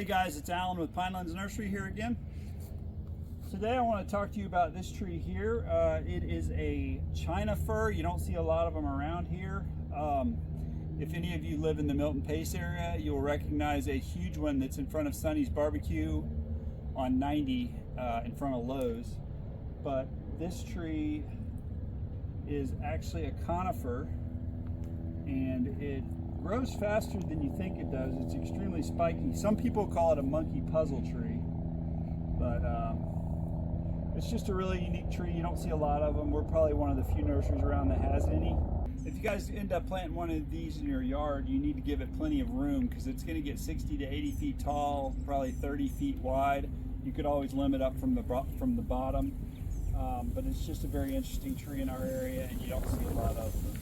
Hey guys, it's Alan with Pinelands Nursery here again. Today I want to talk to you about this tree here. It is a China fir. You don't see a lot of them around here. If any of you live in the Milton Pace area, you'll recognize a huge one that's in front of Sonny's Barbecue on 90 in front of Lowe's. But this tree is actually a conifer, and it grows faster than you think it does. It's extremely spiky. Some people call it a monkey puzzle tree, but it's just a really unique tree. You don't see a lot of them. We're probably one of the few nurseries around that has any. If you guys end up planting one of these in your yard, you need to give it plenty of room because it's going to get 60 to 80 feet tall, probably 30 feet wide. You could always limit up from the bottom, but it's just a very interesting tree in our area, and you don't see a lot of them.